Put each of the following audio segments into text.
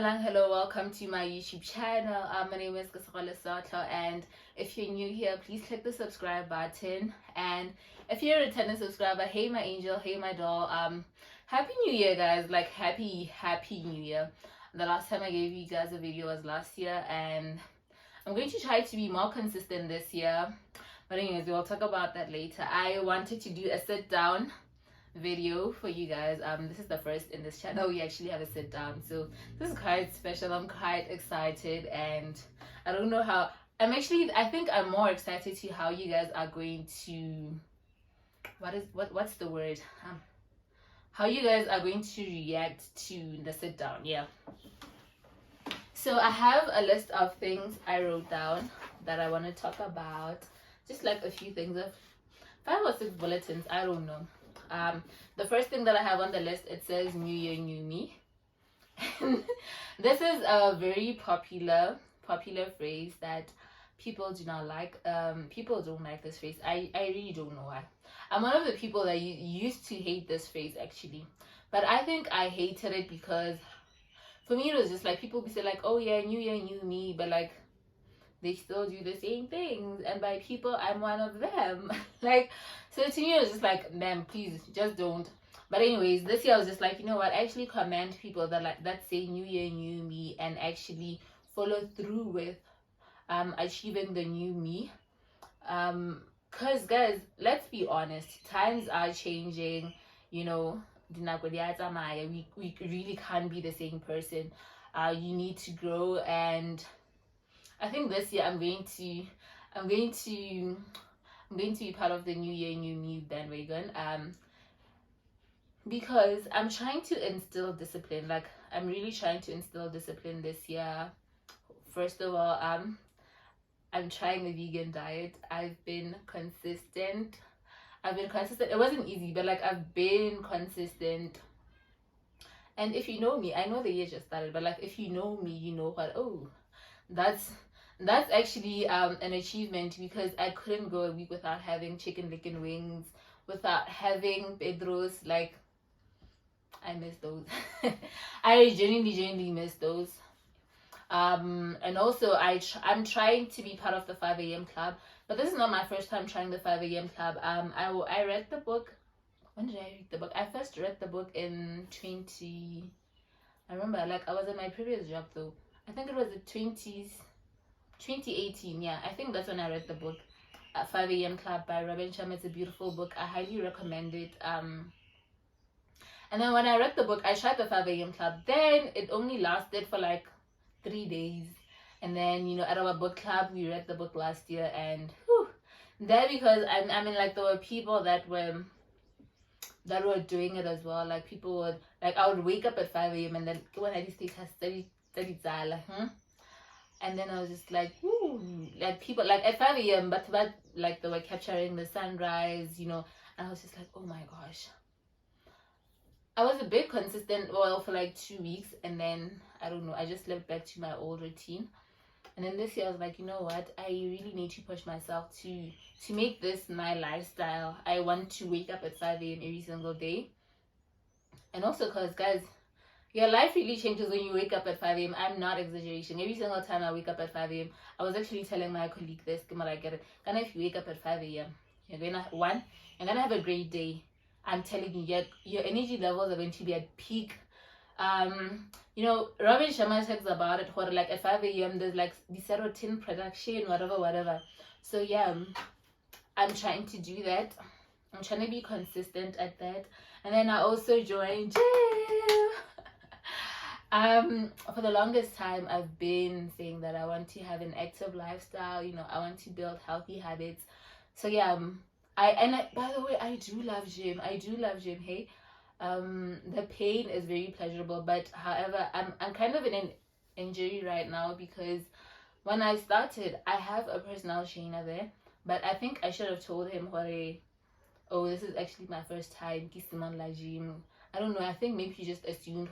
Hello, welcome to my YouTube channel. My name is Kasakala, and if you're new here, please click the subscribe button. And if you're a returning subscriber, hey my angel, hey my doll, happy new year guys, like happy new year. The last time I gave you guys a video was last year, and I'm going to try to be more consistent this year. But anyways, we'll talk about that later. I wanted to do a sit down video for you guys. This is the first in this channel we actually have a sit down, so this is quite special. I'm quite excited, and I don't know how I think I'm more excited to how you guys are going to what's the word how you guys are going to react to the sit down. Yeah, so I have a list of things I wrote down that I want to talk about, just like a few things, of 5 or 6 bulletins, I don't know. The first thing that I have on the list, it says New Year, New Me. This is a very popular phrase that people do not like. People don't like this phrase. I really don't know why. I'm one of the people that used to hate this phrase actually, but I think I hated it because for me it was just like people be say like, oh yeah, New Year, New Me, but like they still do the same things, and by people I'm one of them. Like, so to me it was just like, man, please just don't. But anyways, this year I was just like, you know what, I actually commend people that say New Year, New Me, and actually follow through with achieving the new me. Because guys, let's be honest, times are changing, you know. We really can't be the same person. You need to grow, and I think this year I'm going to be part of the New Year, New Me bandwagon. Because I'm trying to instill discipline. Like, I'm really trying to instill discipline this year. First of all, I'm trying a vegan diet. I've been consistent. It wasn't easy, but like I've been consistent. And if you know me, I know the year just started, but like if you know me, you know what, oh, that's actually an achievement, because I couldn't go a week without having chicken licken wings, without having Pedro's. Like, I miss those. I genuinely miss those. And also I'm trying to be part of the 5 a.m. club, but this is not my first time trying the 5 a.m. club. I read the book. When did I read the book? I first read the book in I remember, like, I was at my previous job though. I think it was the 2018. Yeah, I think that's when I read the book, 5 a.m. Club by Robin Sharma. It's a beautiful book. I highly recommend it. And then when I read the book, I tried the 5 a.m. Club. Then it only lasted for like 3 days. And then, you know, at our book club, we read the book last year, and whew, that, because I mean, like, there were people that were doing it as well. Like, people would, like, I would wake up at 5 a.m. and then when I has study and then I was just like, whoo, like people like at 5 a.m. but like they were capturing the sunrise, you know, and I was just like, oh my gosh. I was a bit consistent, well, for like 2 weeks, and then I don't know, I just slipped back to my old routine. And then this year I was like, you know what, I really need to push myself to make this my lifestyle. I want to wake up at 5 a.m. every single day. And also because, guys, your life really changes when you wake up at 5 a.m. I'm not exaggerating. Every single time I wake up at 5 a.m., I was actually telling my colleague this, and if you wake up at 5 a.m., you're gonna have a great day. I'm telling you, your energy levels are going to be at peak. You know, Robin Sharma talks about it, where like at 5 a.m. there's like the serotonin production, whatever. So yeah, I'm trying to do that. I'm trying to be consistent at that. And then I also joined gym. For the longest time I've been saying that I want to have an active lifestyle, you know, I want to build healthy habits. So yeah, by the way, I do love gym, hey. The pain is very pleasurable, but however, I'm kind of in an injury right now, because when I started, I have a personal trainer there, but I think I should have told him, oh, this is actually my first time kisimon la gym. I don't know, I think maybe he just assumed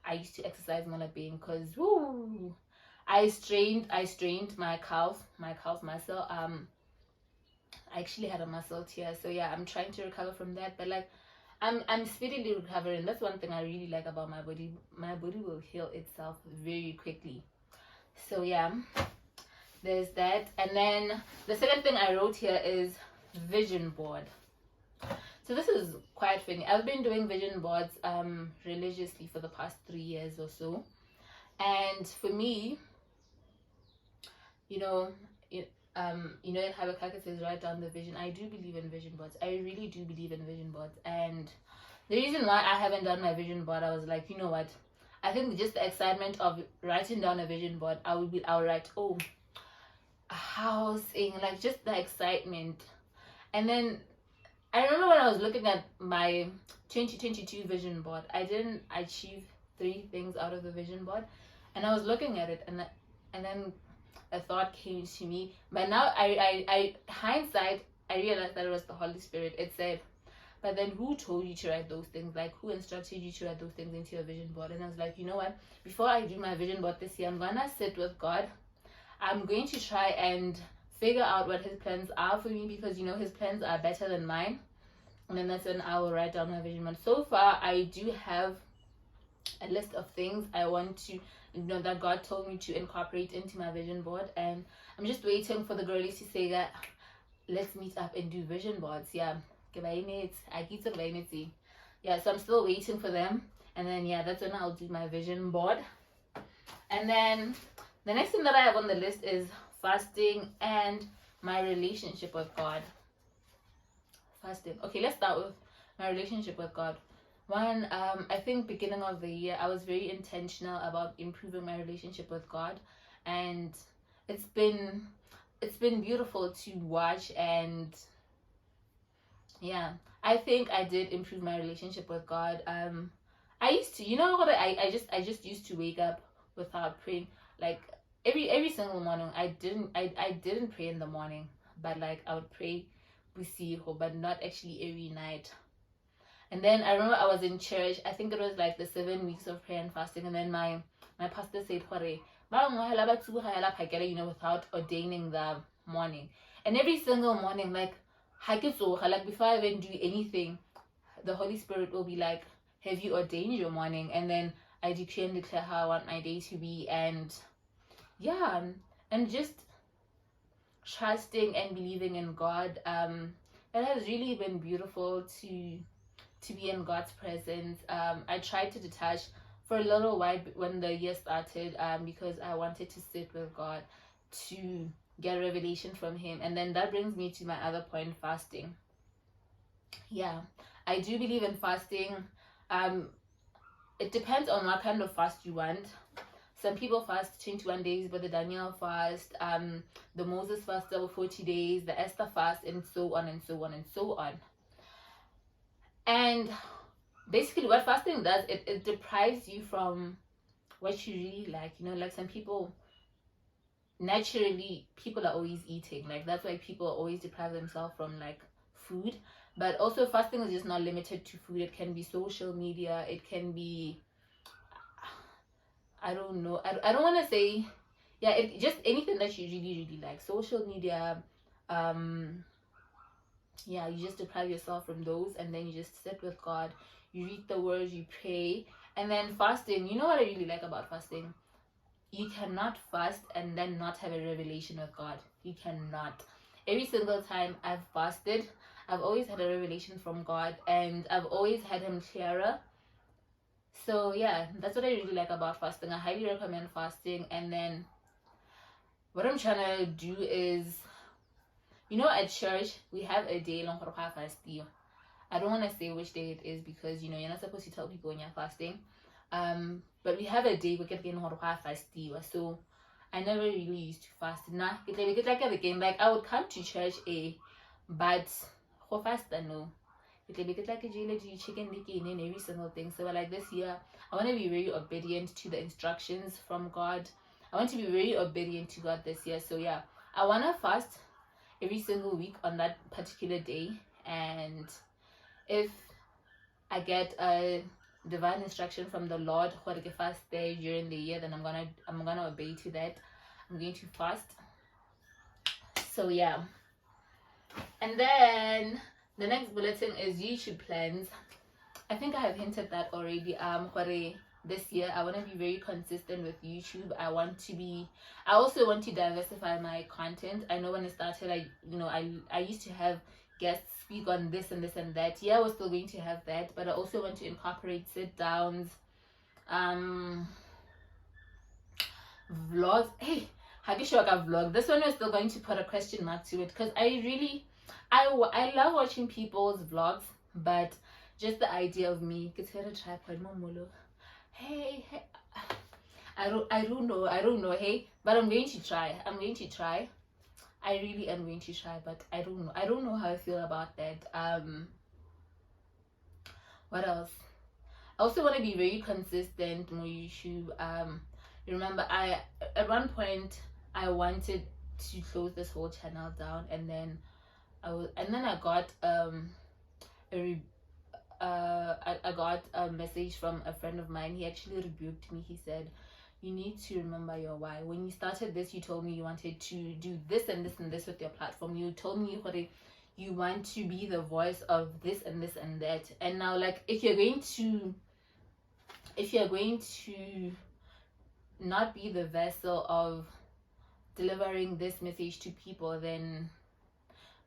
I used to exercise more like being, because I strained my calf muscle. I actually had a muscle tear, so yeah, I'm trying to recover from that. But like, I'm speedily recovering. That's one thing I really like about my body. My body will heal itself very quickly. So yeah, there's that. And then the second thing I wrote here is vision board. So this is quite funny. I've been doing vision boards religiously for the past 3 years or so. And for me, you know, in Habakkuk it says write down the vision. I do believe in vision boards. I really do believe in vision boards. And the reason why I haven't done my vision board, I was like, you know what? I think just the excitement of writing down a vision board, I'll write, oh, a housing, like just the excitement. And then I remember when I was looking at my 2022 vision board, I didn't achieve 3 things out of the vision board. And I was looking at it, and then a thought came to me. But now, I hindsight, I realized that it was the Holy Spirit. It said, but then who told you to write those things? Like, who instructed you to write those things into your vision board? And I was like, you know what? Before I do my vision board this year, I'm going to sit with God. I'm going to try and figure out what his plans are for me, because, you know, his plans are better than mine. And then that's when I will write down my vision board. So far, I do have a list of things I want to, that God told me to incorporate into my vision board. And I'm just waiting for the girlies to say that, let's meet up and do vision boards. Yeah. Yeah, so I'm still waiting for them. And then, yeah, that's when I'll do my vision board. And then the next thing that I have on the list is fasting and my relationship with God. Fasting. Okay, let's start with my relationship with God. One, I think beginning of the year, I was very intentional about improving my relationship with God. And it's been beautiful to watch. And yeah, I think I did improve my relationship with God. I used to, you know what, I just used to wake up without praying. Like every single morning. I didn't pray in the morning, but like I would pray but not actually every night. And then I remember I was in church. I think it was like the 7 weeks of prayer and fasting. And then my pastor said, without ordaining the morning. And every single morning, like before I even do anything, the Holy Spirit will be like, have you ordained your morning? And then I decree and declare how I want my day to be. And yeah, and just trusting and believing in God. It has really been beautiful to be in God's presence. I tried to detach for a little while when the year started, because I wanted to sit with God to get revelation from him. And then that brings me to my other point, fasting. Yeah, I do believe in fasting. It depends on what kind of fast you want. Some people fast 21 days, but the Daniel fast, the Moses fast over 40 days, the Esther fast, and so on and so on and so on. And basically what fasting does, it deprives you from what you really like. Like some people, naturally, people are always eating. Like that's why people always deprive themselves from like food. But also fasting is just not limited to food. It can be social media. It can be, I don't know. I don't want to say, yeah, it just anything that you really, really like. Social media, yeah, you just deprive yourself from those, and then you just sit with God. You read the words, you pray. And then fasting, you know what I really like about fasting? You cannot fast and then not have a revelation with God. You cannot. Every single time I've fasted, I've always had a revelation from God, and I've always had him clearer. So yeah, that's what I really like about fasting. I highly recommend fasting. And then what I'm trying to do is, at church we have a day long fasting. I don't want to say which day it is because you're not supposed to tell people when you're fasting. But we have a day we get fasting. So I never really used to fast. Nah, like I would come to church, but for fast no. Get like a chicken in every single thing. So like this year, I want to be very obedient to the instructions from God. I want to be very obedient to God this year. So yeah, I want to fast every single week on that particular day. And if I get a divine instruction from the Lord how to fast there during the year, then I'm gonna obey to that. I'm going to fast. So yeah. And then the next bulletin is YouTube plans. I think I have hinted that already. This year I want to be very consistent with YouTube. I also want to diversify my content. I know when it started, I used to have guests speak on this and this and that. Yeah, we're still going to have that, but I also want to incorporate sit downs, vlogs. Hey, how do you show a vlog? This one we're still going to put a question mark to it, because I love watching people's vlogs, but just the idea of me, get a tripod, Momolo. Hey, I don't know, hey, but I'm going to try. I really am going to try, but I don't know how I feel about that. What else? I also want to be very consistent on YouTube. Remember, at one point I wanted to close this whole channel down, and then I got I got a message from a friend of mine. He actually rebuked me. He said, you need to remember your why. When you started this, you told me you wanted to do this and this and this with your platform. You told me you want to be the voice of this and this and that. And now, like, if you're going to not be the vessel of delivering this message to people, then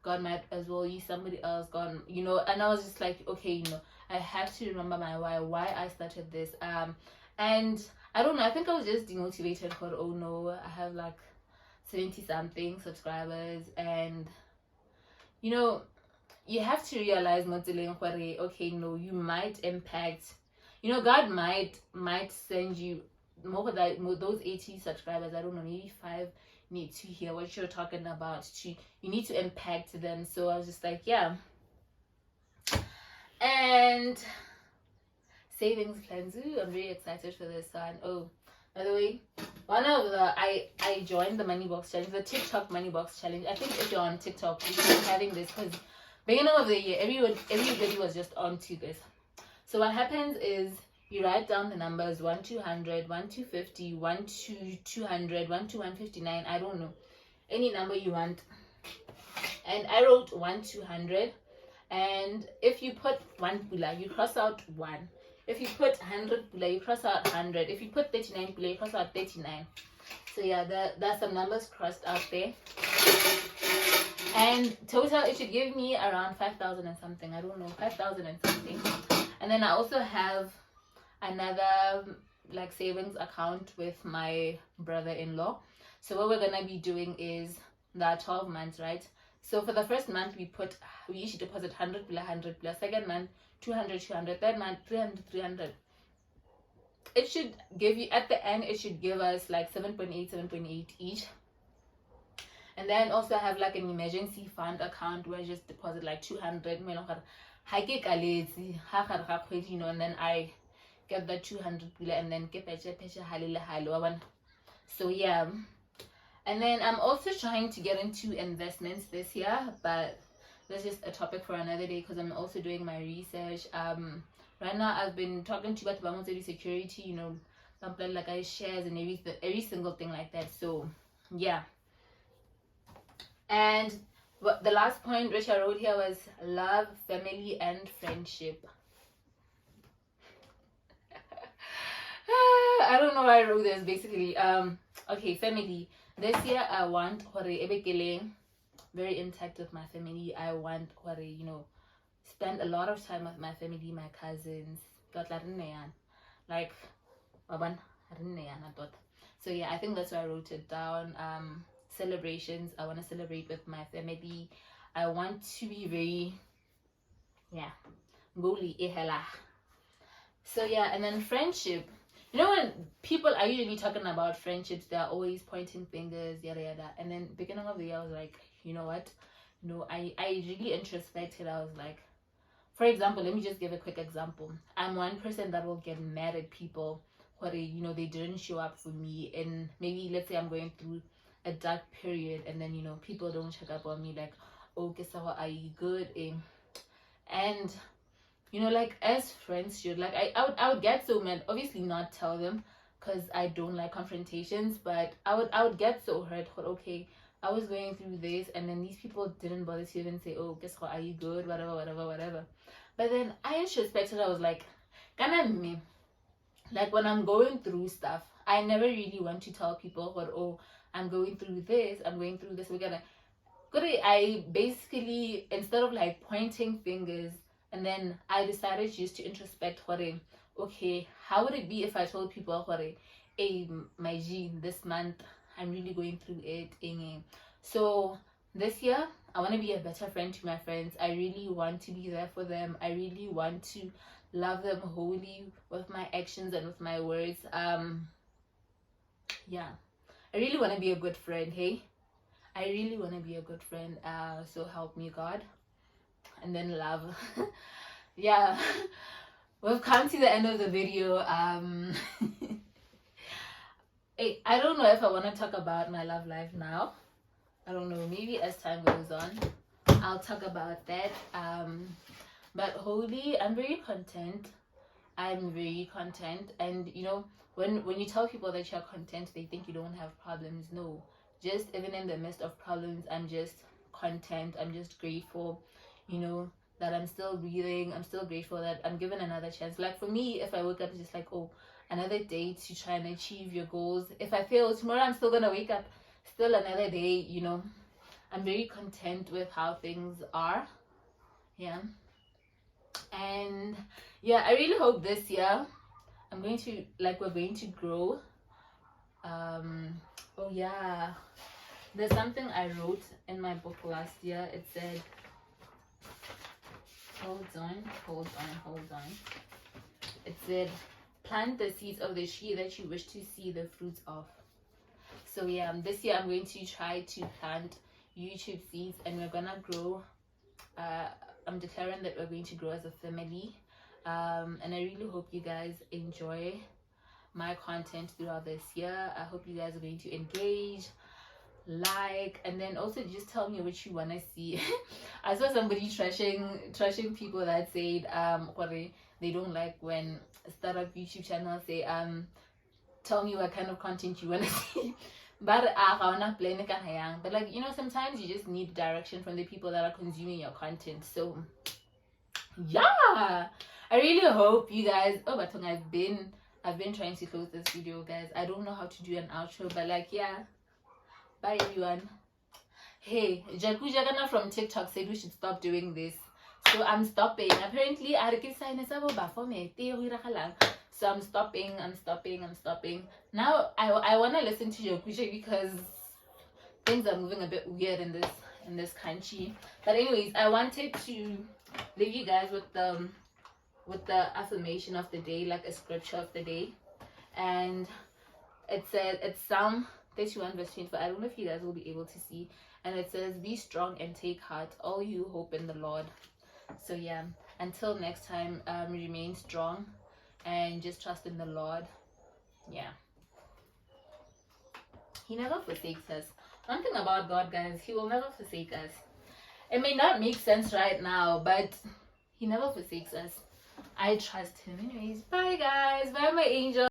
God might as well use somebody else. God, and I was just like, okay, I have to remember my why I started this. And I don't know, I think I was just demotivated for, oh no, I have like 70 something subscribers, and you have to realize, okay, no, you might impact, God might send you more those 80 subscribers, I don't know, maybe 5 need to hear what you're talking about. You need to impact them. So I was just like, yeah. And savings plans. Ooh, I'm very excited for this one. Oh, by the way, I joined the money box challenge, the TikTok money box challenge. I think if you're on TikTok, you keep having this, because beginning of the year, everybody was just onto this. So what happens is, you write down the numbers 1 to 100, 1 to 50, 1 to 200, 1 to 159. I don't know, any number you want. And I wrote 1 to 100. And if you put 1 pula, you cross out 1. If you put 100 pula, you cross out 100. If you put 39 pula, you cross out 39. So yeah, there's some numbers crossed out there. And total, it should give me around 5,000 and something. I don't know, 5,000 and something. And then I also have another like savings account with my brother-in-law. So what we're gonna be doing is, there are 12 months, right? So for the first month we usually deposit 100 plus, second month 200, third month 300. It should give you, at the end it should give us like 7.8 each. And then also I have like an emergency fund account where I just deposit like 200, and then I get the 200 and then get so yeah. And then I'm also trying to get into investments this year, but that's just a topic for another day, because I'm also doing my research. Right now I've been talking to you about security, something like I shares and every single thing like that. So yeah. And the last point which I wrote here was love, family, and friendship. I don't know why I wrote this, basically. Okay, family. This year I want very intact with my family. I want spend a lot of time with my family, my cousins. Like so yeah, I think that's why I wrote it down. Celebrations, I want to celebrate with my family. I want to be very so yeah. And then friendship, when people are usually talking about friendships, they're always pointing fingers, yada yada. And then beginning of the year I was like, you know what, I really introspected. I was like, for example, let me just give a quick example. I'm one person that will get mad at people who they didn't show up for me, and maybe let's say I'm going through a dark period, and then people don't check up on me, like, oh, are you good? And like, as friends should, like, I would get so mad, obviously not tell them, because I don't like confrontations, but I would get so hurt. But okay, I was going through this, and then these people didn't bother to even say, oh, are you good, whatever. But then I introspected. I was like, can me? Like when I'm going through stuff, I never really want to tell people what, oh, I'm going through this, I'm going through this. I basically, instead of like pointing fingers, and then I decided just to introspect what, okay, how would it be if I told people what, hey, my G, this month I'm really going through it. So this year I want to be a better friend to my friends. I really want to be there for them. I really want to love them wholly with my actions and with my words. Yeah, I really want to be a good friend. Hey, I really want to be a good friend. So help me God. And then love. Yeah, we've come to the end of the video. I don't know if I want to talk about my love life now. I don't know, maybe as time goes on I'll talk about that. But wholly, I'm very content. I'm very content. And you know, when you tell people that you're content, they think you don't have problems. No, just even in the midst of problems, I'm just content. I'm just grateful, you know, that I'm still breathing. I'm still grateful that I'm given another chance. Like for me, if I wake up, it's just like, oh, another day to try and achieve your goals. If I fail tomorrow, I'm still gonna wake up, still another day, you know. I'm very content with how things are. Yeah. And yeah, I really hope this year we're going to grow. Oh yeah, there's something I wrote in my book last year. It said, hold on. It said, plant the seeds of the tree that you wish to see the fruits of. So yeah, this year I'm going to try to plant YouTube seeds, and we're gonna grow. I'm declaring that we're going to grow as a family. And I really hope you guys enjoy my content throughout this year. I hope you guys are going to engage, like, and then also just tell me what you want to see. I saw somebody trashing people that said they don't like when startup YouTube channels say tell me what kind of content you want to see. But like, you know, sometimes you just need direction from the people that are consuming your content. So yeah, I really hope you guys. Oh, but I've been trying to close this video, guys. I don't know how to do an outro, but like, yeah, bye everyone. Hey, Jaku Jagana from TikTok said we should stop doing this, so I'm stopping. Apparently I so I'm stopping. Now I want to listen to Jaku because things are moving a bit weird in this country. But anyways, I wanted to leave you guys with the affirmation of the day, like a scripture of the day. And it said, it's Psalm 31 verse 24. I don't know if you guys will be able to see. And it says, be strong and take heart, all you hope in the Lord. So yeah, until next time, remain strong and just trust in the Lord. Yeah, He never forsakes us. One thing about God, guys, He will never forsake us. It may not make sense right now, but He never forsakes us. I trust Him. Anyways, bye guys. Bye my angel.